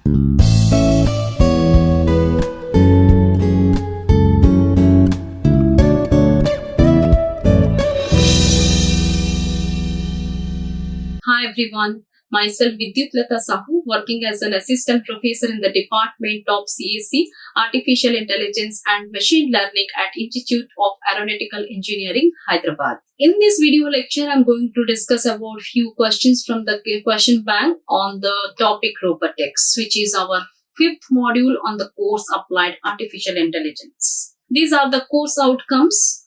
Hi everyone, myself Bidyutlata Sahoo, working as an assistant professor in the Department of CSC, Artificial Intelligence and Machine Learning at Institute of Aeronautical Engineering, Hyderabad. In this video lecture, I'm going to discuss about few questions from the question bank on the topic robotics, which is our fifth module on the course Applied Artificial Intelligence. These are the course outcomes.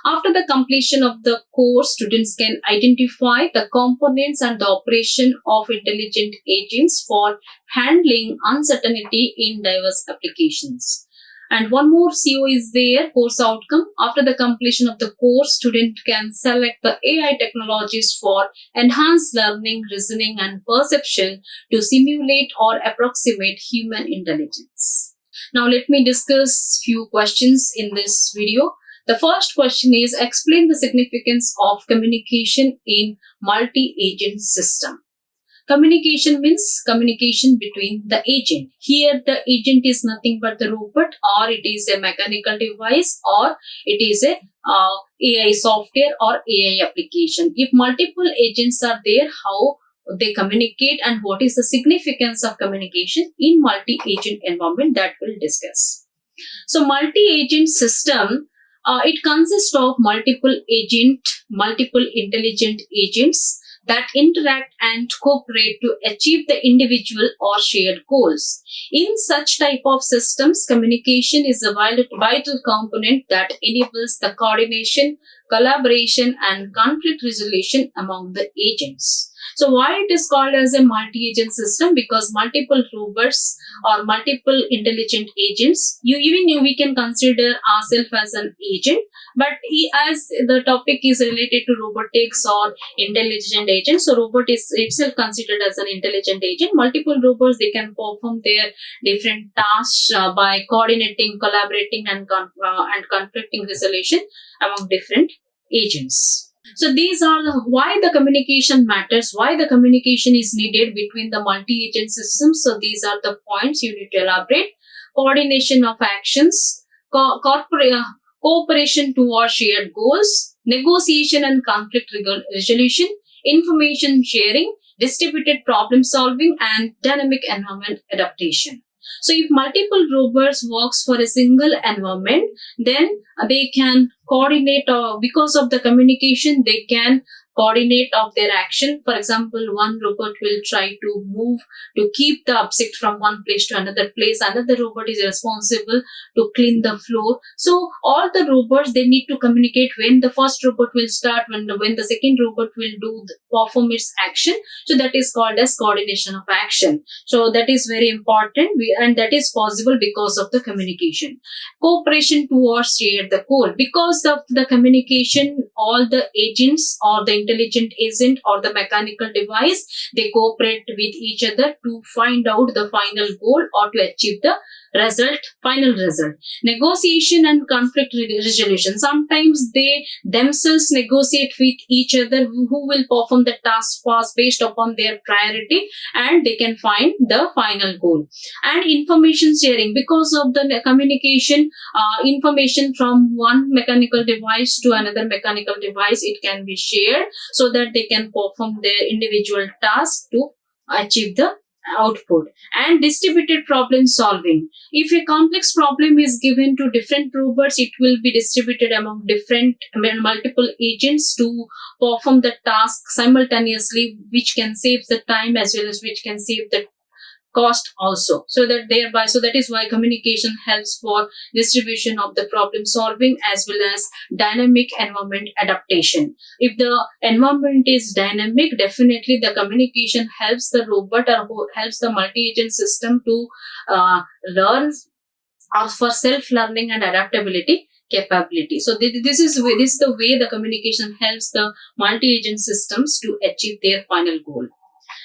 After the completion of the course, students can identify the components and the operation of intelligent agents for handling uncertainty in diverse applications. And one more CO is there, course outcome. After the completion of the course, student can select the AI technologies for enhanced learning, reasoning, and perception to simulate or approximate human intelligence. Now let me discuss few questions in this video. The first question is, explain the significance of communication in multi-agent system. Communication means communication between the agent. Here the agent is nothing but the robot, or it is a mechanical device, or it is a AI software or AI application. If multiple agents are there, how they communicate and what is the significance of communication in multi-agent environment, that we'll discuss. So multi-agent system, it consists of multiple intelligent agents that interact and cooperate to achieve the individual or shared goals. In such type of systems, communication is a vital component that enables the coordination, collaboration, and conflict resolution among the agents. So why it is called as a multi-agent system? Because multiple robots or multiple intelligent agents, we can consider ourselves as an agent, but as the topic is related to robotics or intelligent agents, so robot is itself considered as an intelligent agent. Multiple robots, they can perform their different tasks by coordinating, collaborating, and conflicting resolution among different agents. So these are why the communication matters, why the communication is needed between the multi-agent systems. So these are the points you need to elaborate. Coordination of actions, cooperation towards shared goals, negotiation and conflict resolution, information sharing, distributed problem solving, and dynamic environment adaptation. So if multiple robots works for a single environment, then they can coordinate, because of the communication, they can coordinate of their action. For example, one robot will try to move to keep the object from one place to another place. Another robot is responsible to clean the floor. So all the robots, they need to communicate when the first robot will start, when the second robot will perform its action. So that is called as coordination of action. So that is very important, and that is possible because of the communication. Cooperation towards shared the goal. Because of the communication, all the agents or the intelligent agent or the mechanical device, they cooperate with each other to find out the final goal or to achieve the final result. Negotiation and conflict resolution. Sometimes they themselves negotiate with each other who will perform the task fast based upon their priority, and they can find the final goal. And information sharing. Because of the communication, information from one mechanical device to another mechanical device, it can be shared so that they can perform their individual tasks to achieve the output. And distributed problem solving. If a complex problem is given to different robots, it will be distributed among multiple agents to perform the task simultaneously, which can save the time as well as which can save the cost also. So that is why communication helps for distribution of the problem solving as well as dynamic environment adaptation. If the environment is dynamic, definitely the communication helps the robot or helps the multi-agent system to learn or for self-learning and adaptability capability. So this is the way the communication helps the multi-agent systems to achieve their final goal.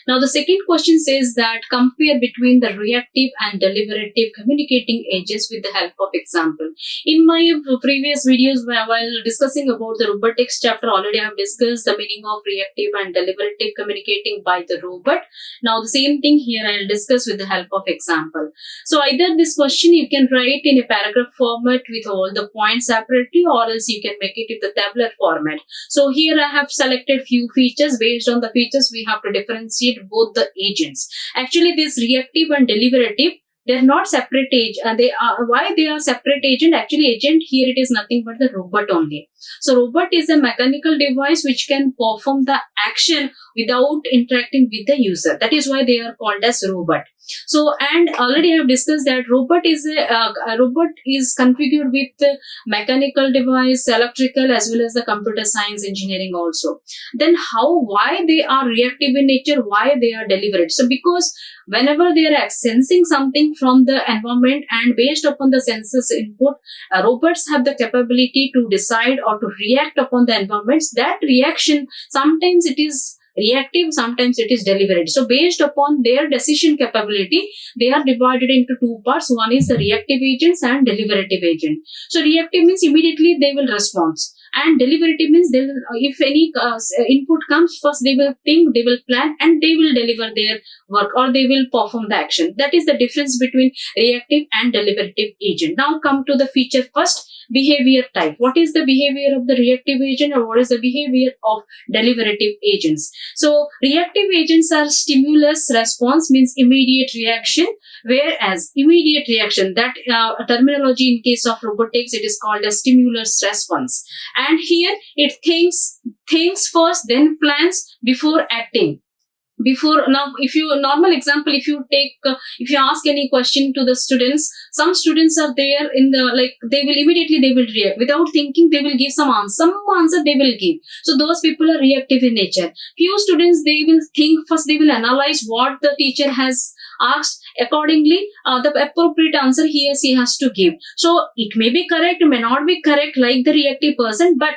Now the second question says that compare between the reactive and deliberative communicating agents with the help of example. In my previous videos while discussing about the robotics chapter, already I have discussed the meaning of reactive and deliberative communicating by the robot. Now the same thing here I will discuss with the help of example. So either this question you can write in a paragraph format with all the points separately, or else you can make it in the tabular format. So here I have selected few features. Based on the features we have to differentiate both the agents. Actually this reactive and deliberative, they're not separate agent. Why they are separate agent? Actually agent here it is nothing but the robot only. So robot is a mechanical device which can perform the action without interacting with the user. That is why they are called as robot. So, and already I have discussed that robot is configured with mechanical device, electrical, as well as the computer science engineering also. Then why they are reactive in nature, why they are deliberate? So because whenever they are sensing something from the environment and based upon the senses input, robots have the capability to decide or to react upon the environments. That reaction, sometimes it is reactive, sometimes it is deliberate. So based upon their decision capability, they are divided into two parts. One is the reactive agents and deliberative agent. So reactive means immediately they will respond, and deliberative means they will, if any input comes, first they will think, they will plan, and they will deliver their work, or they will perform the action. That is the difference between reactive and deliberative agent. Now come to the feature first. Behavior type. What is the behavior of the reactive agent, or what is the behavior of deliberative agents? So reactive agents are stimulus response, means immediate reaction, whereas immediate reaction, that terminology in case of robotics, it is called a stimulus response. And here it thinks first, then plans before acting. Now if you normal example, if you take if you ask any question to the students, some students are there in the they will react without thinking. They will give some answer they will give. So those people are reactive in nature. Few students, they will think first, they will analyze what the teacher has asked, accordingly the appropriate answer he or she has to give. So it may be correct, may not be correct like the reactive person, but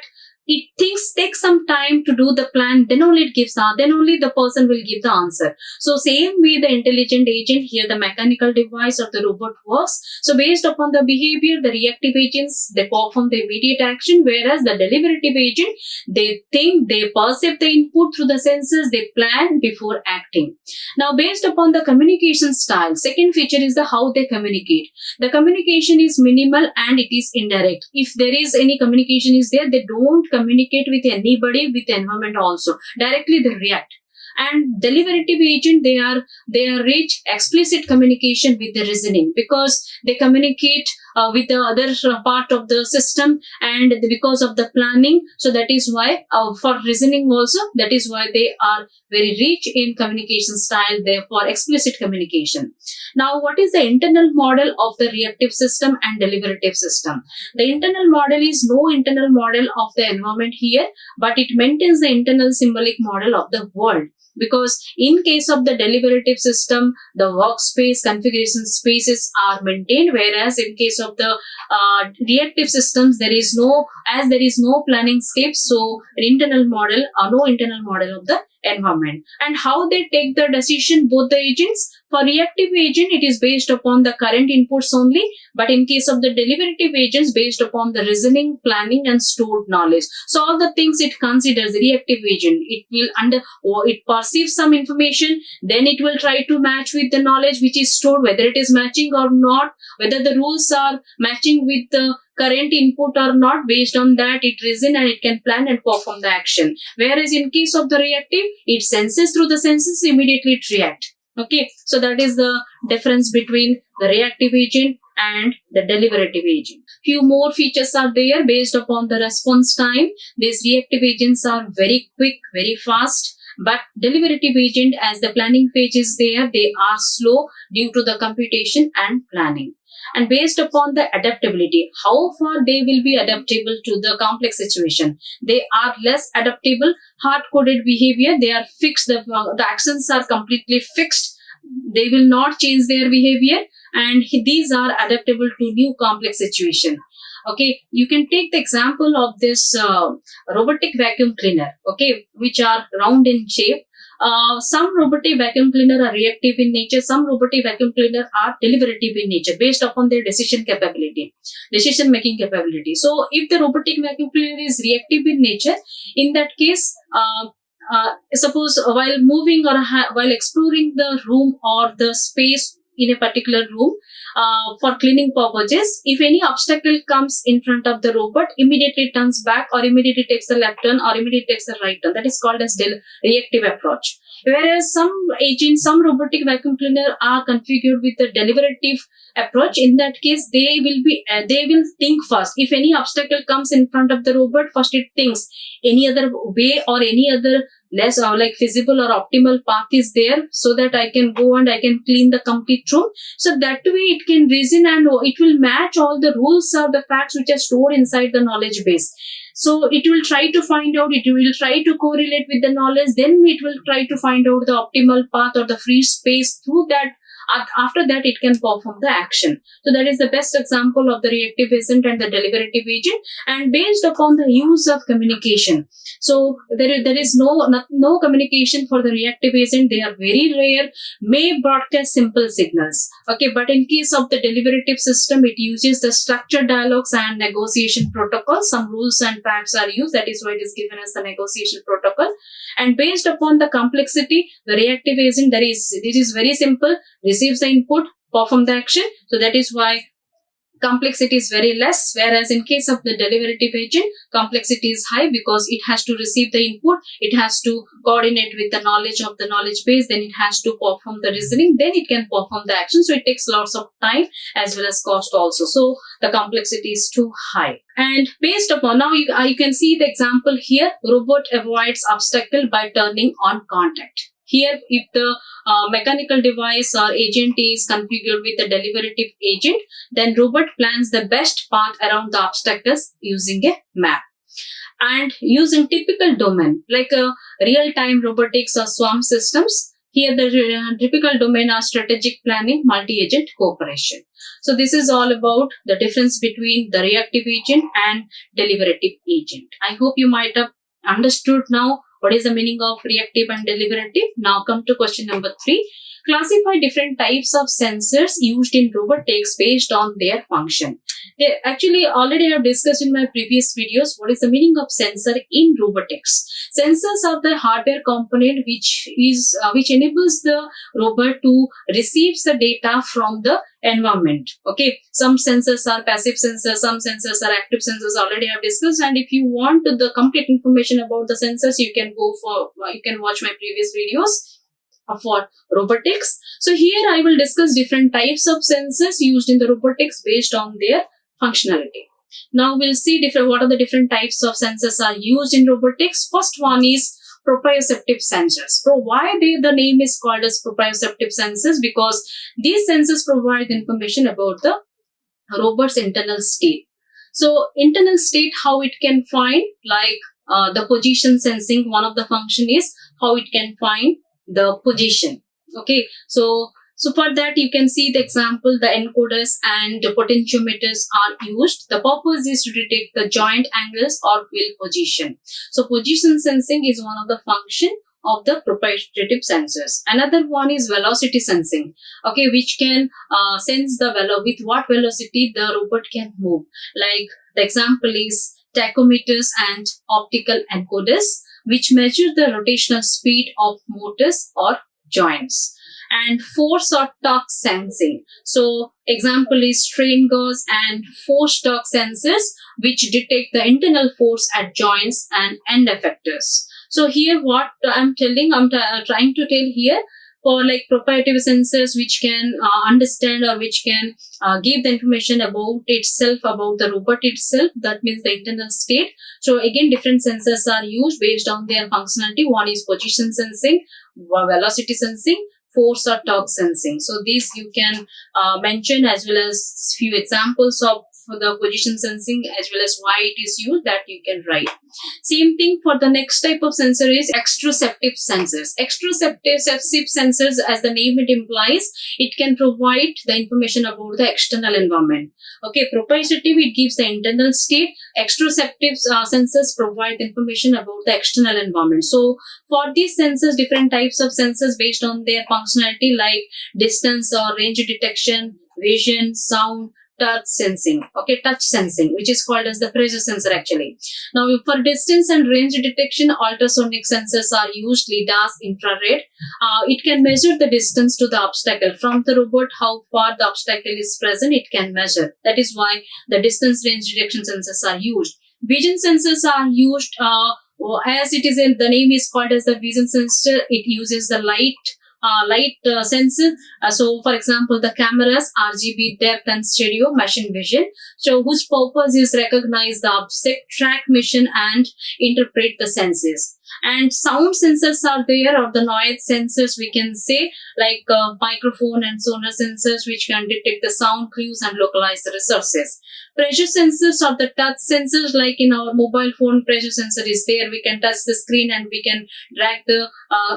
it takes some time to do the plan, then only the person will give the answer. So same way the intelligent agent, here the mechanical device or the robot works. So based upon the behavior, the reactive agents, they perform the immediate action, whereas the deliberative agent, they think, they perceive the input through the senses, they plan before acting. Now based upon the communication style, second feature is the how they communicate. The communication is minimal and it is indirect. If there is any communication is there, they don't communicate with anybody, with the environment also. Directly they react. And deliberative agent, they are rich explicit communication with the reasoning, because they communicate with the other part of the system, and because of the planning. So that is why for reasoning also, that is why they are very rich in communication style, therefore explicit communication. Now what is the internal model of the reactive system and deliberative system? The internal model is no internal model of the environment here, but it maintains the internal symbolic model of the world. Because in case of the deliberative system, the workspace configuration spaces are maintained, whereas in case of the reactive systems, there is no planning script, so internal model or no internal model of the environment. And how they take the decision, both the agents. For reactive agent, it is based upon the current inputs only, but in case of the deliberative agents, based upon the reasoning, planning, and stored knowledge. So all the things it considers, the reactive agent, it perceives some information, then it will try to match with the knowledge which is stored, whether it is matching or not, whether the rules are matching with the current input or not. Based on that, it reason and it can plan and perform the action. Whereas in case of the reactive, it senses, through the senses immediately it react. Okay, so that is the difference between the reactive agent and the deliberative agent. Few more features are there based upon the response time. These reactive agents are very quick, very fast. But deliberative agent, as the planning phase is there, they are slow due to the computation and planning. And based upon the adaptability, how far they will be adaptable to the complex situation. They are less adaptable, hard-coded behavior. They are fixed. The actions are completely fixed. They will not change their behavior, and these are adaptable to new complex situation. Okay, you can take the example of this robotic vacuum cleaner, okay, which are round in shape. some robotic vacuum cleaner are reactive in nature, some robotic vacuum cleaner are deliberative in nature based upon their decision making capability. So if the robotic vacuum cleaner is reactive in nature, in that case, suppose while moving or while exploring the room or the space in a particular room for cleaning purposes, if any obstacle comes in front of the robot, immediately turns back or immediately takes the left turn or immediately takes the right turn. That is called as reactive approach. Whereas some robotic vacuum cleaner are configured with the deliberative approach. In that case, they will think first. If any obstacle comes in front of the robot, first it thinks any other way or any other less like feasible or optimal path is there, so that I can go and I can clean the complete room. So that way it can reason and it will match all the rules or the facts which are stored inside the knowledge base. So it will try to find out, it will try to correlate with the knowledge, then it will try to find out the optimal path or the free space. Through that, after that it can perform the action. So that is the best example of the reactive agent and the deliberative agent. And based upon the use of communication, so there is no communication for the reactive agent. They are very rare, may broadcast simple signals. Okay, but in case of the deliberative system, it uses the structured dialogues and negotiation protocol. Some rules and facts are used. That is why it is given as the negotiation protocol. And based upon the complexity, the reactive agent, it is very simple, receives the input, perform the action. So that is why complexity is very less, whereas in case of the deliberative agent, complexity is high because it has to receive the input, it has to coordinate with the knowledge of the knowledge base, then it has to perform the reasoning, then it can perform the action. So it takes lots of time as well as cost also. So the complexity is too high. And based upon, now you can see the example here, robot avoids obstacle by turning on contact. Here, if the mechanical device or agent is configured with the deliberative agent, then robot plans the best path around the obstacles using a map. And using typical domain like real-time robotics or swarm systems, here the typical domain are strategic planning, multi-agent cooperation. So this is all about the difference between the reactive agent and deliberative agent. I hope you might have understood now what is the meaning of reactive and deliberative. Now come to question number 3. Classify different types of sensors used in robotics based on their function. Actually, already I have discussed in my previous videos what is the meaning of sensor in robotics. Sensors are the hardware component which enables the robot to receive the data from the environment. Okay, some sensors are passive sensors, some sensors are active sensors. Already I have discussed, and if you want the complete information about the sensors, you can watch my previous videos for robotics. So here I will discuss different types of sensors used in the robotics based on their functionality. Now we'll see what are the different types of sensors are used in robotics. First one is proprioceptive sensors. So why the name is called as proprioceptive sensors? Because these sensors provide information about the robot's internal state. So internal state, how it can find, like the position sensing, one of the function is how it can find the position. Okay, so for that you can see the example, the encoders and the potentiometers are used. The purpose is to detect the joint angles or wheel position. So position sensing is one of the function of the proprioceptive sensors. Another one is velocity sensing, okay, which can sense the with what velocity the robot can move. Like the example is tachometers and optical encoders, which measure the rotational speed of motors or joints. And force or torque sensing. So example is strain gauge and force torque sensors, which detect the internal force at joints and end effectors. So here what I'm trying to tell here, for like proprietary sensors which can understand or which can give the information about itself, about the robot itself, that means the internal state. So again, different sensors are used based on their functionality. One is position sensing, velocity sensing, force or torque sensing. So these you can mention, as well as few examples of for the position sensing as well as why it is used, that you can write. Same thing for the next type of sensor is exteroceptive sensors. Exteroceptive sensors, as the name it implies, it can provide the information about the external environment. Okay, proprioceptive, it gives the internal state. Exteroceptive sensors provide information about the external environment. So for these sensors, different types of sensors based on their functionality like distance or range detection, vision, sound, touch sensing. Okay, touch sensing, which is called as the pressure sensor actually. Now for distance and range detection, ultrasonic sensors are used, LIDARs, infrared. It can measure the distance to the obstacle from the robot, how far the obstacle is present, it can measure. That is why the distance range detection sensors are used. Vision sensors are used as it is in the name is called as the vision sensor. It uses the light sensor. So for example, the cameras, RGB, depth and stereo, machine vision, so whose purpose is recognize the object, track mission and interpret the senses. And sound sensors are there, or the noise sensors we can say, like microphone and sonar sensors, which can detect the sound cues and localize the resources. Pressure sensors are the touch sensors, like in our mobile phone pressure sensor is there. We can touch the screen and we can drag the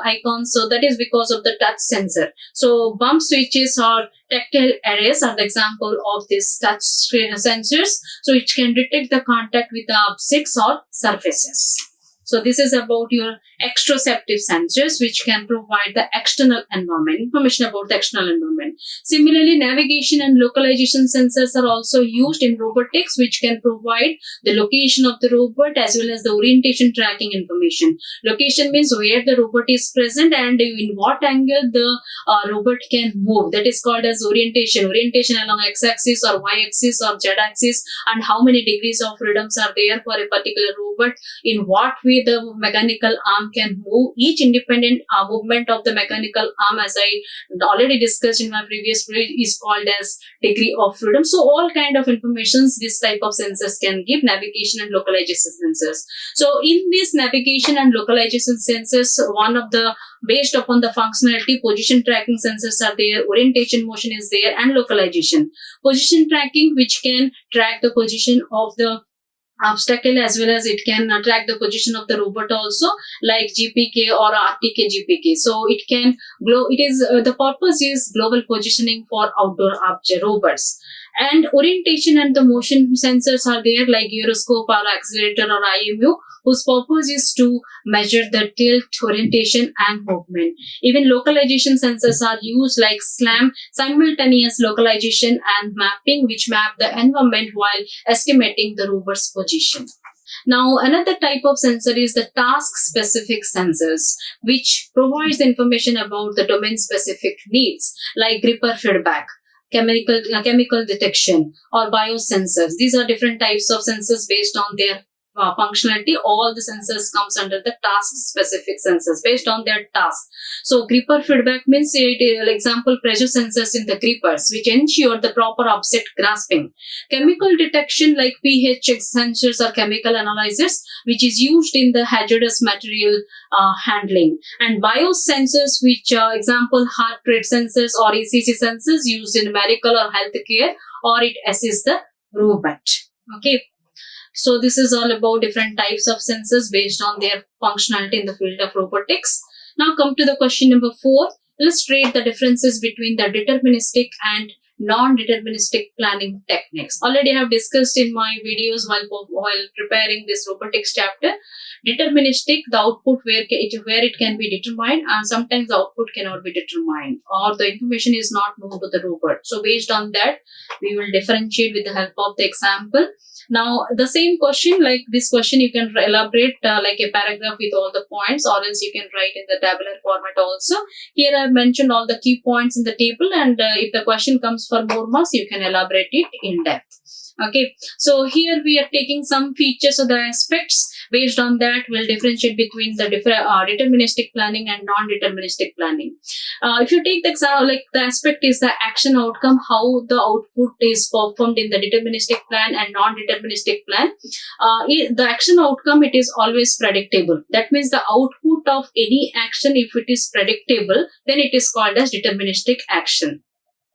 icons. So that is because of the touch sensor. So bump switches or tactile arrays are the example of these touch sensors. So it can detect the contact with the objects or surfaces. So this is about your exteroceptive sensors, which can provide the external environment, information about the external environment. Similarly, navigation and localization sensors are also used in robotics, which can provide the location of the robot as well as the orientation tracking information. Location means where the robot is present and in what angle the robot can move. That is called as orientation. Orientation along x-axis or y-axis or z-axis, and how many degrees of freedoms are there for a particular robot, in what way the mechanical arm can move. Each independent movement of the mechanical arm, as I already discussed in my previous video, is called as degree of freedom. So all kind of informations this type of sensors can give, navigation and localization sensors. So in this navigation and localization sensors, one of the based upon the functionality, position tracking sensors are there, orientation motion is there, and localization. Position tracking, which can track the position of the obstacle as well as it can track the position of the robot also, like GPK or RTK GPK. So it can the purpose is global positioning for outdoor object robots. And orientation and the motion sensors are there, like gyroscope or accelerator or IMU, whose purpose is to measure the tilt, orientation and movement. Even localization sensors are used, like simultaneous localization and mapping, which map the environment while estimating the robot's position. Now, another type of sensor is the task-specific sensors, which provides information about the domain-specific needs, like gripper feedback, chemical detection, or biosensors. These are different types of sensors based on their functionality. All the sensors comes under the task specific sensors based on their task. So gripper feedback means example pressure sensors in the grippers, which ensure the proper object grasping. Chemical detection, like pH sensors or chemical analyzers, which is used in the hazardous material handling. And biosensors, which example heart rate sensors or ECG sensors used in medical or healthcare, or it assists the robot. Okay. So this is all about different types of sensors based on their functionality in the field of robotics. Now come to the question number 4. Illustrate the differences between the deterministic and non-deterministic planning techniques. Already I have discussed in my videos while preparing this robotics chapter. Deterministic, the output where it can be determined, and sometimes the output cannot be determined, or the information is not known to the robot. So based on that, we will differentiate with the help of the example. Now, the same question, like this question, you can elaborate like a paragraph with all the points, or else you can write in the tabular format also. Here I have mentioned all the key points in the table, and if the question comes for more marks, you can elaborate it in depth. Okay, so here we are taking some features of the aspects. Based on that, we'll differentiate between the deterministic planning and non-deterministic planning. If you take the example, like the aspect is the action outcome, how the output is performed in the deterministic plan and non-deterministic plan. The action outcome, it is always predictable. That means the output of any action, if it is predictable, then it is called as deterministic action.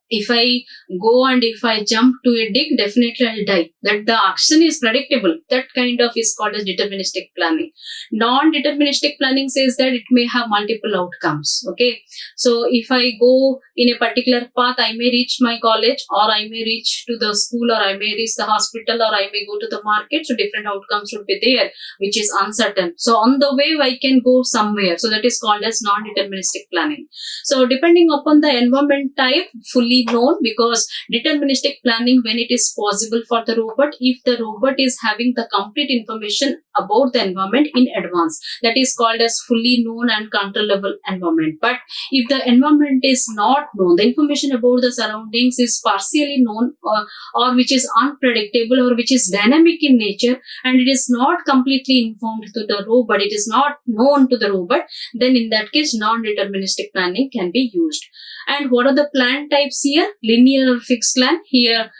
If I go and if I jump to a dig, definitely I'll die. That the action is predictable. That kind of is called as deterministic planning. Non-deterministic planning says that it may have multiple outcomes. Okay. So if I go in a particular path, I may reach my college, or I may reach to the school, or I may reach the hospital, or I may go to the market. So different outcomes would be there, which is uncertain. So on the way, I can go somewhere. So that is called as non-deterministic planning. So depending upon the environment type, fully known, because deterministic planning, when it is possible for the robot, if the robot is having the complete information about the environment in advance, that is called as fully known and controllable environment. But if the environment is not known, the information about the surroundings is partially known, or which is unpredictable, or which is dynamic in nature, and it is not completely informed to the robot, it is not known to the robot, then in that case non-deterministic planning can be used. And what are the plan types here? Linear or fixed plan. Here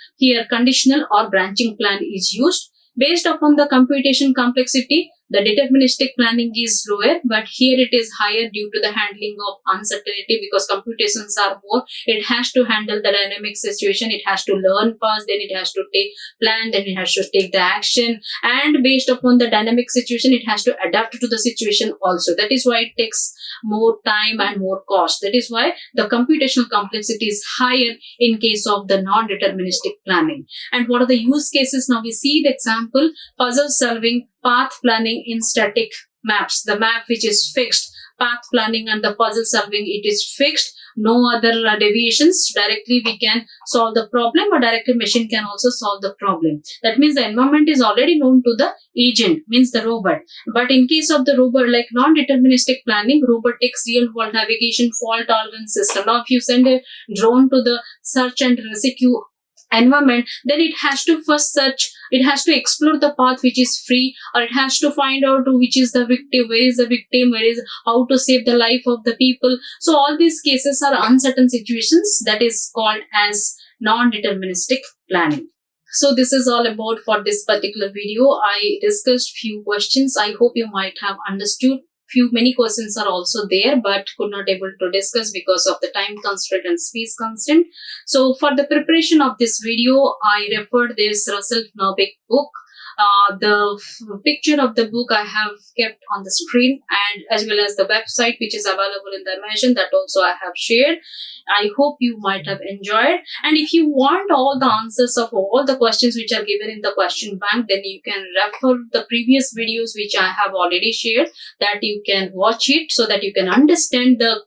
conditional or branching plan is used. Based upon the computation complexity, the deterministic planning is lower, but here it is higher due to the handling of uncertainty, because computations are more. It has to handle the dynamic situation, it has to learn fast, then it has to take plan, then it has to take the action, and based upon the dynamic situation, it has to adapt to the situation also. That is why it takes more time and more cost. That is why the computational complexity is higher in case of the non-deterministic planning. And what are the use cases? Now we see the example: puzzle solving, path planning in static maps. The map which is fixed, path planning and the puzzle solving, it is fixed. No other deviations. Directly we can solve the problem, or directly machine can also solve the problem. That means the environment is already known to the agent, means the robot. But in case of the robot, like non-deterministic planning, robotics, real world navigation, fault tolerance system. Now if you send a drone to the search and rescue environment, then it has to first search, it has to explore the path which is free, or it has to find out which is the victim, where is the victim, where is how to save the life of the people. So all these cases are uncertain situations, that is called as non-deterministic planning. So this is all about for this particular video. I discussed few questions. I hope you might have understood. Many questions are also there, but could not able to discuss because of the time constraint and space constraint. So for the preparation of this video, I referred this Russell Norbeck book. The picture of the book I have kept on the screen, and as well as the website which is available in the image, that also I have shared. I hope you might have enjoyed. And if you want all the answers of all the questions which are given in the question bank, then you can refer the previous videos which I have already shared, that you can watch it so that you can understand the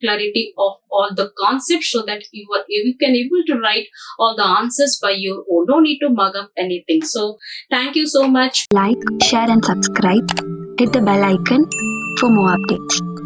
clarity of all the concepts, so that you can able to write all the answers by your own. No need to mug up anything. So thank you so much. Like, share and subscribe. Hit the bell icon for more updates.